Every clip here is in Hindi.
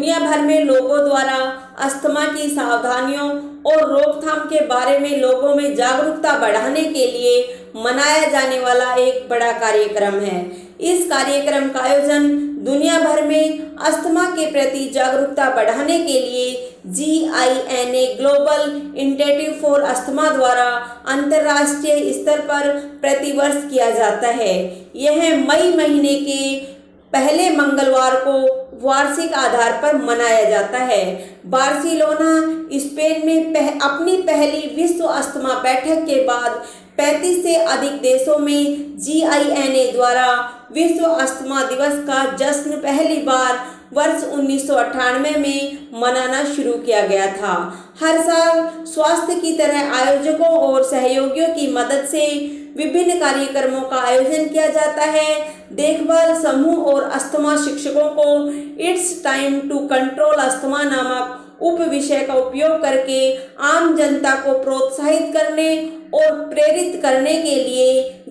दुनिया भर में लोगों द्वारा अस्थमा की सावधानियों और रोकथाम के बारे में लोगों में जागरूकता बढ़ाने के लिए मनाया जाने वाला एक बड़ा कार्यक्रम है। इस कार्यक्रम का आयोजन दुनिया भर में अस्थमा के प्रति जागरूकता बढ़ाने के लिए GINA global initiative for asthma द्वारा अंतर्राष्ट्रीय स्तर पर प्रतिवर्ष किया जाता है। यह मई महीने के पहले मंगलवार को वार्षिक आधार पर मनाया जाता है। बार्सिलोना स्पेन में अपनी पहली विश्व अस्थमा बैठक के बाद 35 से अधिक देशों में GINA द्वारा विश्व अस्थमा दिवस का जश्न पहली बार वर्ष 1998 में मनाना शुरू किया गया था। हर साल स्वास्थ्य की तरह आयोजकों और सहयोगियों की मदद से विभिन्न कार्यक्रमों का आयोजन किया जाता है। देखभाल समूह और अस्थमा शिक्षकों को it's time to control asthma नामक उप विषय का उपयोग करके आम जनता को प्रोत्साहित करने और प्रेरित करने के लिए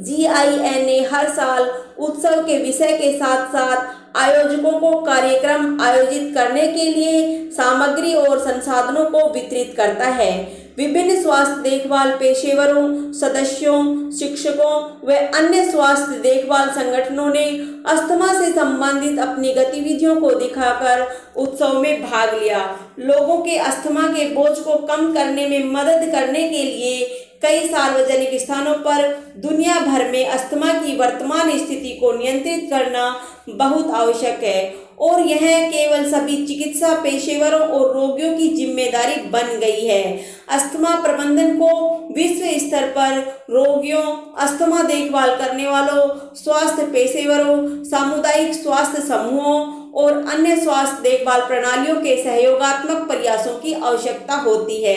GINA हर साल उत्सव के विषय के साथ साथ आयोजकों को कार्यक्रम आयोजित करने के लिए सामग्री और संसाधनों को वितरित करता है। विभिन्न स्वास्थ्य देखभाल पेशेवरों, सदस्यों, शिक्षकों व अन्य स्वास्थ्य देखभाल संगठनों ने अस्थमा से संबंधित अपनी गतिविधियों को दिखाकर उत्सव में भाग लिया। लोगों के अस्थमा के बोझ को कम करने में मदद करने के लिए कई सार्वजनिक स्थानों पर दुनिया भर में अस्थमा की वर्तमान स्थिति को नियंत्रित करना बहुत आवश्यक है और यह केवल सभी चिकित्सा पेशेवरों और रोगियों की जिम्मेदारी बन गई है। अस्थमा प्रबंधन को विश्व स्तर पर रोगियों, अस्थमा देखभाल करने वालों, स्वास्थ्य पेशेवरों, सामुदायिक स्वास्थ्य समूहों और अन्य स्वास्थ्य देखभाल प्रणालियों के सहयोगात्मक प्रयासों की आवश्यकता होती है।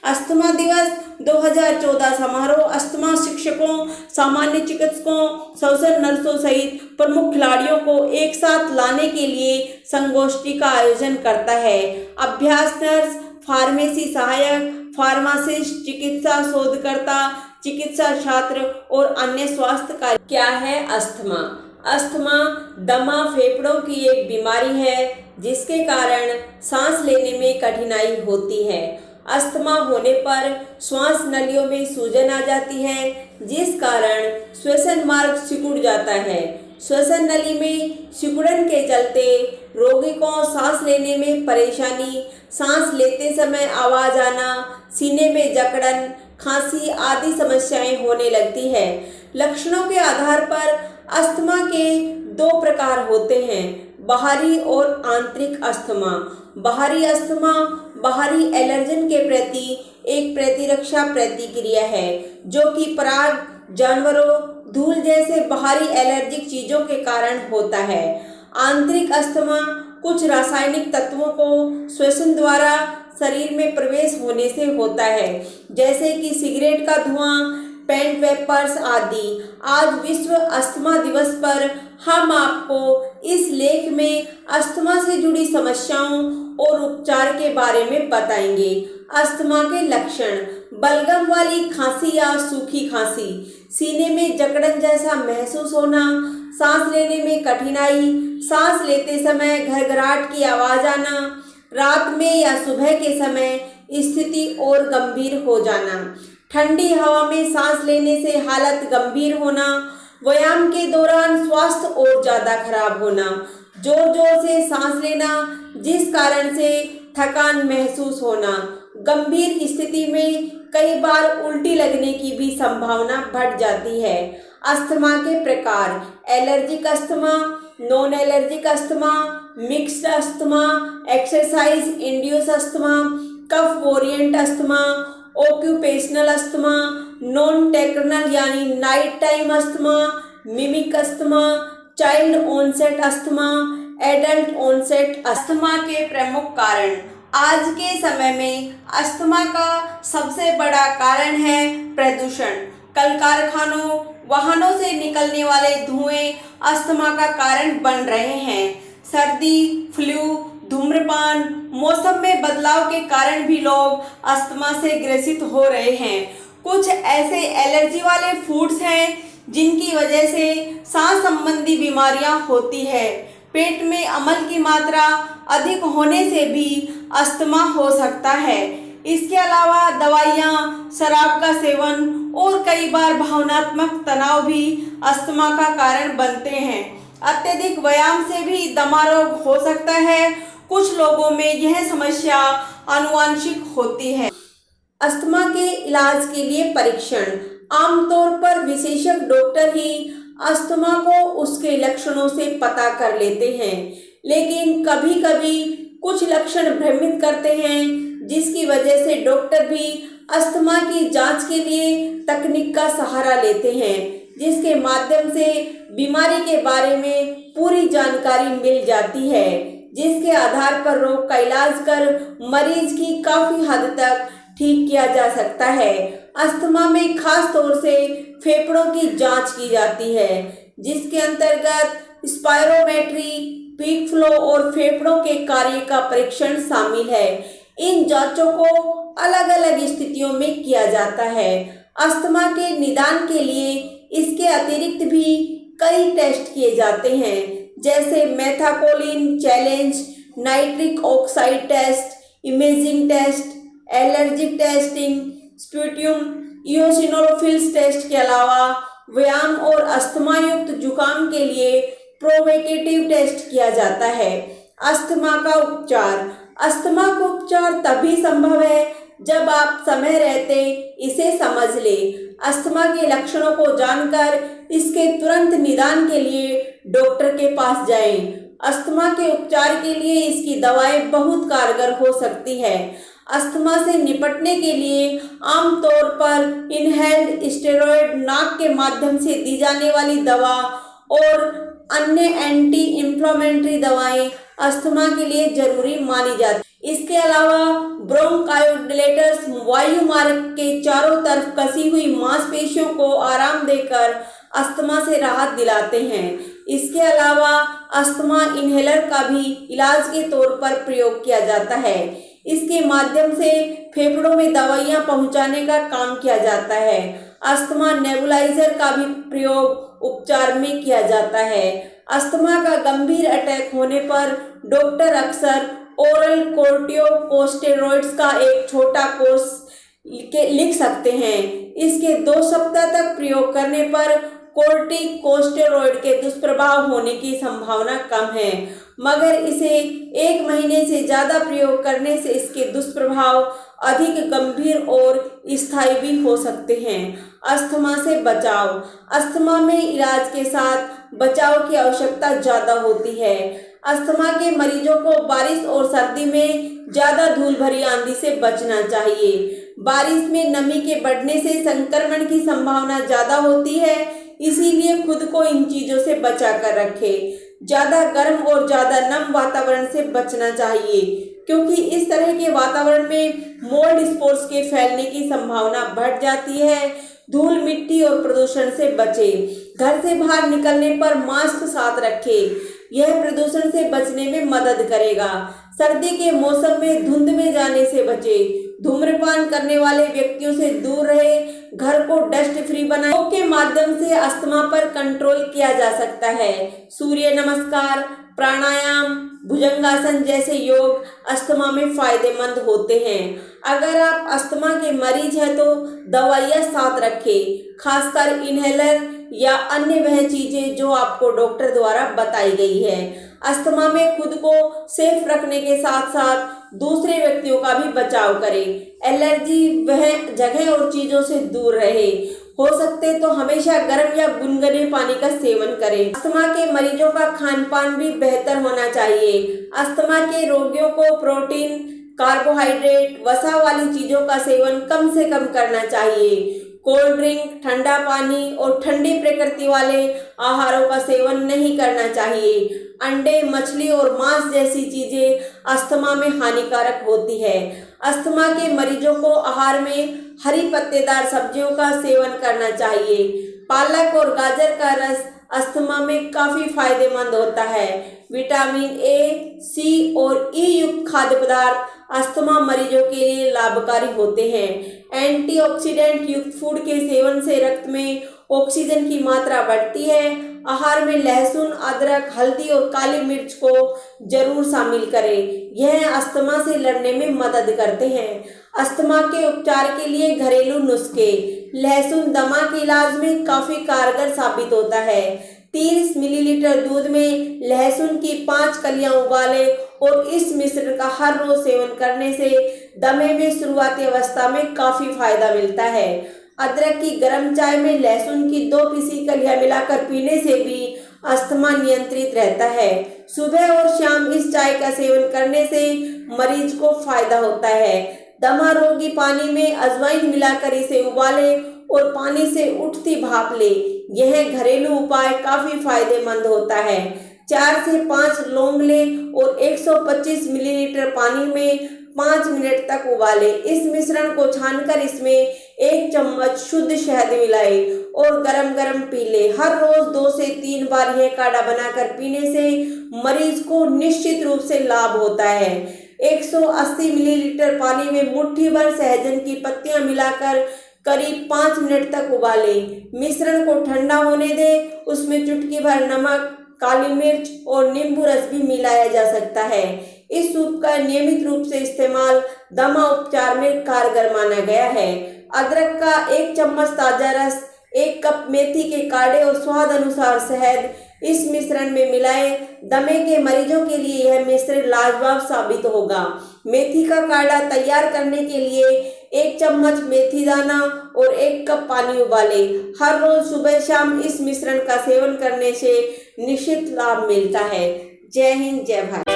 अस्थमा दिवस 2014 समारोह अस्थमा शिक्षकों, सामान्य चिकित्सकों, सोशल नर्सों सहित प्रमुख खिलाड़ियों को एक साथ लाने के लिए संगोष्ठी का आयोजन करता है। अभ्यास नर्स, फार्मेसी सहायक, फार्मासिस्ट, चिकित्सा शोधकर्ता, चिकित्सा छात्र और अन्य स्वास्थ्य कार्य। क्या है अस्थमा? अस्थमा दमा फेफड़ों की एक बीमारी है जिसके कारण सांस लेने में कठिनाई होती है। अस्थमा होने पर श्वास नलियों में सूजन आ जाती है जिस कारण श्वसन मार्ग सिकुड़ जाता है। श्वसन नली में सिकुड़न के चलते रोगी को सांस लेने में परेशानी, सांस लेते समय आवाज आना, सीने में जकड़न, खांसी आदि समस्याएं होने लगती है। लक्षणों के आधार पर अस्थमा के दो प्रकार होते हैं, बाहरी और आंतरिक अस्थमा। बाहरी अस्थमा बाहरी एलर्जन के प्रति एक प्रतिरक्षा प्रतिक्रिया है जो कि पराग, जानवरों, धूल जैसे बाहरी एलर्जिक चीजों के कारण होता है। आंतरिक अस्थमा कुछ रासायनिक तत्वों को श्वसन द्वारा शरीर में प्रवेश होने से होता है, जैसे कि सिगरेट का धुआं, पेंट वेपर्स आदि। आज विश्व अस्थमा दिवस पर हम आपको इस लेख में अस्थमा से जुड़ी समस्याओं और उपचार के बारे में बताएंगे। अस्थमा के लक्षण: बलगम वाली खांसी या सूखी खांसी, सीने में जकड़न जैसा महसूस होना, सांस लेने में कठिनाई, सांस लेते समय घरघराहट की आवाज आना, रात में या सुबह के समय स्थिति और गंभीर हो जाना, ठंडी हवा में सांस लेने से हालत गंभीर होना, व्यायाम के दौरान स्वास्थ्य और ज़्यादा खराब होना, जोर जोर से सांस लेना जिस कारण से थकान महसूस होना, गंभीर स्थिति में कई बार उल्टी लगने की भी संभावना बढ़ जाती है। अस्थमा के प्रकार: allergic asthma, non allergic asthma, mixed asthma, exercise induce asthma, cough variant asthma, occupational asthma, nocturnal यानी night time asthma, mimic asthma, child onset asthma, adult onset. Asthma के प्रमुख कारण: आज के समय में अस्थमा का सबसे बड़ा कारण है प्रदूषण। कल कारखानों, वाहनों से निकलने वाले धुएं अस्थमा का कारण बन रहे हैं। सर्दी, फ्लू, धूम्रपान, मौसम में बदलाव के कारण भी लोग अस्थमा से ग्रसित हो रहे हैं। कुछ ऐसे एलर्जी वाले फूड्स हैं जिनकी वजह से सांस संबंधी बीमारियां होती है। पेट में अम्ल की मात्रा अधिक होने से भी अस्थमा हो सकता है। इसके अलावा दवाइयाँ, शराब का सेवन और कई बार भावनात्मक तनाव भी अस्थमा का कारण बनते हैं। अत्यधिक व्यायाम से भी दमा रोग हो सकता है। कुछ लोगों में यह समस्या आनुवंशिक होती है। अस्थमा के इलाज के लिए परीक्षण। आमतौर पर विशेषज्ञ डॉक्टर ही अस्थमा को उसके लक्षणों से पता कर लेते हैं, लेकिन कभी कभी कुछ लक्षण भ्रमित करते हैं, जिसकी वजह से डॉक्टर भी अस्थमा की जांच के लिए तकनीक का सहारा लेते हैं, जिसके माध्यम से बीमारी के बारे में पूरी जानकारी मिल जाती है, जिसके आधार पर रोग का इलाज कर मरीज की काफी हद तक ठीक किया जा सकता है। अस्थमा में खास तौर से फेफड़ों की जांच की जाती है, जिसके अंतर्गत स्पायरोमेट्री, पीक फ्लो और फेफड़ों के कार्य का परीक्षण शामिल है। इन जांचों को अलग अलग स्थितियों में किया जाता है। अस्थमा के निदान के लिए इसके अतिरिक्त भी कई टेस्ट किए जाते हैं, जैसे methacholine challenge, nitric oxide test, imaging test, allergic testing, sputum eosinophils test के अलावा व्यायाम और अस्थमा युक्त जुकाम के लिए प्रोवोकेटिव टेस्ट किया जाता है। अस्थमा का उपचार। अस्थमा का उपचार तभी संभव है जब आप समय रहते इसे समझ ले। अस्थमा के लक्षणों को जानकर इसके तुरंत निदान के लिए डॉक्टर के पास जाएं। अस्थमा के उपचार के लिए इसकी दवाएं बहुत कारगर हो सकती है। अस्थमा से निपटने के लिए आमतौर पर इनहेल्ड स्टेरॉयड, नाक के माध्यम से दी जाने वाली दवा और अन्य एंटी इंफ्लेमेटरी दवाएं अस्थमा के लिए जरूरी मानी जाती है। इसके अलावा ब्रोंकायोडिलेटर्स वायु मार्ग के चारों तरफ कसी हुई मांसपेशियों को आराम देकर अस्थमा से राहत दिलाते हैं। इसके अलावा अस्थमा इनहेलर का भी इलाज के तौर पर प्रयोग किया जाता है। इसके माध्यम से फेफड़ों में दवाइयां पहुंचाने का काम किया जाता है। अस्थमा नेबुलाइजर का भी प्रयोग उपचार में किया जाता है। अस्थमा का गंभीर अटैक होने पर डॉक्टर अक्सर ओरल कोर्टिकोस्टेरॉइड्स का एक छोटा कोर्स लिख सकते हैं। इसके 2 सप्ताह तक प्रयोग करने पर कोर्टिकोस्टेरॉइड के दुष्प्रभाव होने की संभावना कम है, मगर इसे 1 महीने से ज़्यादा प्रयोग करने से इसके दुष्प्रभाव अधिक गंभीर और स्थायी भी हो सकते हैं। अस्थमा से बचाव। अस्थमा में इलाज के साथ बचाव की आवश्यकता ज़्यादा होती है। अस्थमा के मरीजों को बारिश और सर्दी में ज़्यादा धूल भरी आंधी से बचना चाहिए। बारिश में नमी के बढ़ने से संक्रमण की संभावना ज़्यादा होती है, इसीलिए खुद को इन चीज़ों से बचा कर रखें। ज़्यादा गर्म और ज़्यादा नम वातावरण से बचना चाहिए, क्योंकि इस तरह के वातावरण में मोल्ड स्पोर्स के फैलने की संभावना बढ़ जाती है। धूल, मिट्टी और प्रदूषण से बचें। घर से बाहर निकलने पर मास्क साथ रखें, यह प्रदूषण से बचने में मदद करेगा। सर्दी के मौसम में धुंध में जाने से बचें। धूम्रपान करने वाले व्यक्तियों से दूर रहे। घर को डस्ट फ्री बनाएं। योग के माध्यम से अस्थमा पर कंट्रोल किया जा सकता है। सूर्य नमस्कार, प्राणायाम, भुजंगासन जैसे योग अस्थमा में फायदेमंद होते हैं। अगर आप अस्थमा के मरीज हैं तो दवाइयाँ साथ रखें, खासकर इनहेलर या अन्य वह चीजें जो आपको डॉक्टर द्वारा बताई गई है। अस्थमा में खुद को सेफ रखने के साथ साथ दूसरे व्यक्तियों का भी बचाव करें। एलर्जी वह जगह और चीजों से दूर रहे। हो सकते तो हमेशा गर्म या गुनगुने पानी का सेवन करें। अस्थमा के मरीजों का खान पान भी बेहतर होना चाहिए। अस्थमा के रोगियों को प्रोटीन, कार्बोहाइड्रेट, वसा वाली चीजों का सेवन कम से कम करना चाहिए। कोल्ड ड्रिंक, ठंडा पानी और ठंडी प्रकृति वाले आहारों का सेवन नहीं करना चाहिए। अंडे, मछली और मांस जैसी चीजें अस्थमा में हानिकारक होती है। अस्थमा के मरीजों को आहार में हरी पत्तेदार सब्जियों का सेवन करना चाहिए। पालक और गाजर का रस अस्थमा में काफी फायदेमंद होता है। विटामिन ए, सी और ई युक्त खाद्य पदार्थ अस्थमा मरीजों के लिए लाभकारी होते हैं। एंटीऑक्सीडेंट युक्त फूड के सेवन से रक्त में ऑक्सीजन की मात्रा बढ़ती है। आहार में लहसुन, अदरक, हल्दी और काली मिर्च को जरूर शामिल करें। यह अस्थमा से लड़ने में मदद करते हैं। अस्थमा के उपचार के लिए घरेलू नुस्खे। लहसुन दमा के इलाज में काफी कारगर साबित होता है। 30 मिलीलीटर दूध में लहसुन की 5 कलियां उबालें और इस मिश्रण का हर रोज सेवन करने से दमे में शुरुआती अवस्था में काफी फायदा मिलता है। अदरक की गर्म चाय में लहसुन की 2 पीसी कलियां मिलाकर पीने से भी अस्थमा नियंत्रित रहता है। सुबह और शाम इस चाय का सेवन करने से मरीज को फायदा होता है। दमा रोगी पानी में अजवाइन मिलाकर इसे उबाले और पानी से उठती भाप ले। यह घरेलू उपाय काफी फायदेमंद होता है। 4 से 5 लौंग लें और 125 मिलीलीटर पानी में 5 मिनट तक उबालें। इस मिश्रण को छानकर इसमें 1 चम्मच शुद्ध शहद मिलाएं और गरम गरम पी लें। हर रोज 2 से 3 बार यह काढ़ा बनाकर पीने से मरीज को निश्चित रूप से लाभ होता है। 180 मिलीलीटर पानी में मुट्ठी भर सहजन की पत्तियां मिलाकर करीब 5 मिनट तक उबालें। मिश्रण को ठंडा होने दें। उसमें चुटकी भर नमक, काली मिर्च और नींबू रस भी मिलाया जा सकता है। इस सूप का नियमित रूप से इस्तेमाल दमा उपचार में कारगर माना गया है। अदरक का 1 चम्मच ताजा रस, 1 कप मेथी के काढ़े और स्वाद अनुसार शहद इस मिश्रण में मिलाएं। दमे के मरीजों के लिए यह मिश्रण लाजवाब साबित होगा। मेथी का काढ़ा तैयार करने के लिए 1 चम्मच मेथी दाना और 1 कप पानी उबालें। हर रोज सुबह शाम इस मिश्रण का सेवन करने से निश्चित लाभ मिलता है। जय हिंद, जय भारत।